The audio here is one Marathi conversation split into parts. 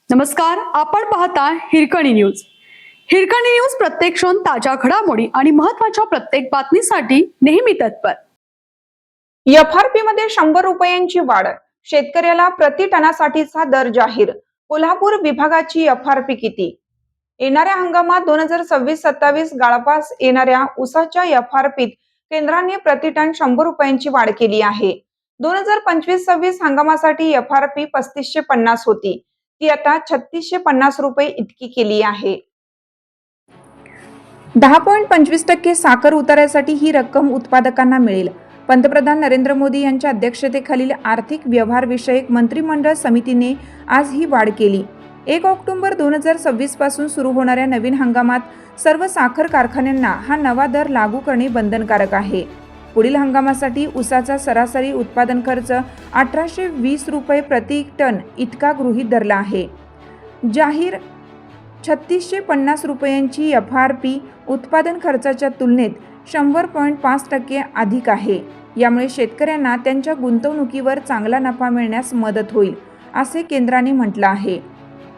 नमस्कार, आपण पाहता हिरकणी न्यूज. हिरकणी न्यूज प्रत्येक क्षण ताज्या घडामोडी आणि महत्त्वाच्या प्रत्येक बातमीसाठी नेहमी तत्पर. एफआरपी मध्ये 100 रुपयांची वाढ, शेतकऱ्याला प्रति टनासाठीचा दर जाहीर. कोल्हापूर विभागाची एफआरपी किती? येणाऱ्या हंगामात 2026-27 गाळपास येणाऱ्या ऊसाच्या एफआरपीत केंद्राने प्रति टन 100 रुपयांची वाढ केली आहे. 2025-26 हंगामासाठी एफआरपी 3550 होती, ती आता 3650 रुपये इतकी केली आहे. 10.25% साखर उतार्यासाठी ही रक्कम उत्पादकांना मिळेल. पंतप्रधान नरेंद्र मोदी यांच्या अध्यक्षतेखालील आर्थिक व्यवहार विषयक मंत्रिमंडळ समितीने आज ही वाढ केली. 1 ऑक्टोबर 2026 पासून सुरू होणाऱ्या नवीन हंगामात सर्व साखर कारखान्यांना हा नवा दर लागू करणे बंधनकारक आहे. पुढील हंगामासाठी ऊसाचा सरासरी उत्पादन खर्च 1820 रुपये प्रति टन इतका गृहीत धरला आहे. जाहीर 3650 रुपयांची एफआरपी उत्पादन खर्चाच्या तुलनेत 100.5% अधिक आहे. यामुळे शेतकऱ्यांना त्यांच्या गुंतवणुकीवर चांगला नफा मिळण्यास मदत होईल, असे केंद्राने म्हटलं आहे.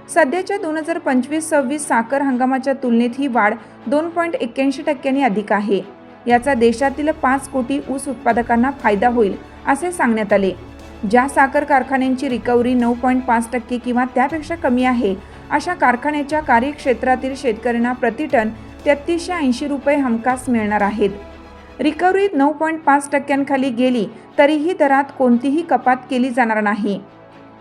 सध्याच्या 2025-26 साखर हंगामाच्या तुलनेत ही वाढ 2.81% अधिक आहे. याचा देशातील 5 कोटी ऊस उत्पादकांना फायदा होईल, असे सांगण्यात आले. ज्या साखर कारखान्यांची रिकव्हरी 9.5% किंवा त्यापेक्षा कमी आहे, अशा कारखान्याच्या कार्यक्षेत्रातील शेतकऱ्यांना प्रति टन 3380 रुपये हमखास मिळणार आहेत. रिकव्हरी 9.5% गेली तरीही दरात कोणतीही कपात केली जाणार नाही.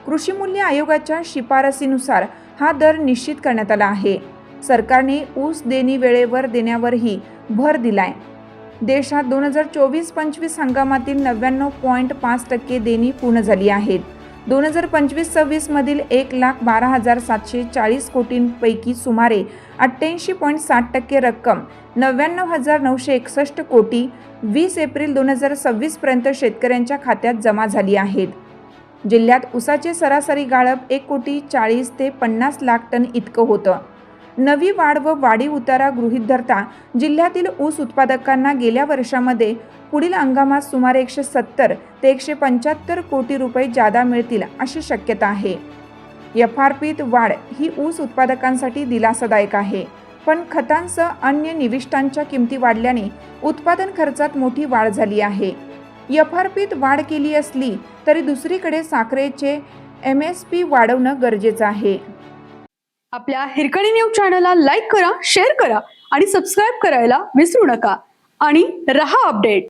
कृषी मूल्य आयोगाच्या शिफारसीनुसार हा दर निश्चित करण्यात आला आहे. सरकारने ऊस देणी वेळेवर देण्यावरही भर दिलाय. देशात 2024-25 हंगामातील 99.5% देणी पूर्ण झाली आहेत. 2025-26 मधील 1,12,740 कोटींपैकी सुमारे 88.60% रक्कम 99,961 कोटी 20 एप्रिल 2026 पर्यंत शेतकऱ्यांच्या खात्यात जमा झाली आहेत. जिल्ह्यात ऊसाचे सरासरी गाळप 1,40,00,000 ते 50 लाख टन इतकं होतं. नवी वाढ व वाढीव उतारा गृहीत धरता जिल्ह्यातील ऊस उत्पादकांना गेल्या वर्षामध्ये पुढील हंगामात सुमारे 170 ते 175 कोटी रुपये जादा मिळतील, अशी शक्यता आहे. एफआरपीत वाढ ही ऊस उत्पादकांसाठी दिलासादायक आहे, पण खतांसह अन्य निविष्ठांच्या किमती वाढल्याने उत्पादन खर्चात मोठी वाढ झाली आहे. एफआरपीत वाढ केली असली तरी दुसरीकडे साखरेचे MSP वाढवणं गरजेचं आहे. आपल्या हिरकणी न्यूज चॅनलला लाईक करा, शेअर करा आणि सबस्क्राईब करायला विसरू नका. आणि रहा अपडेट.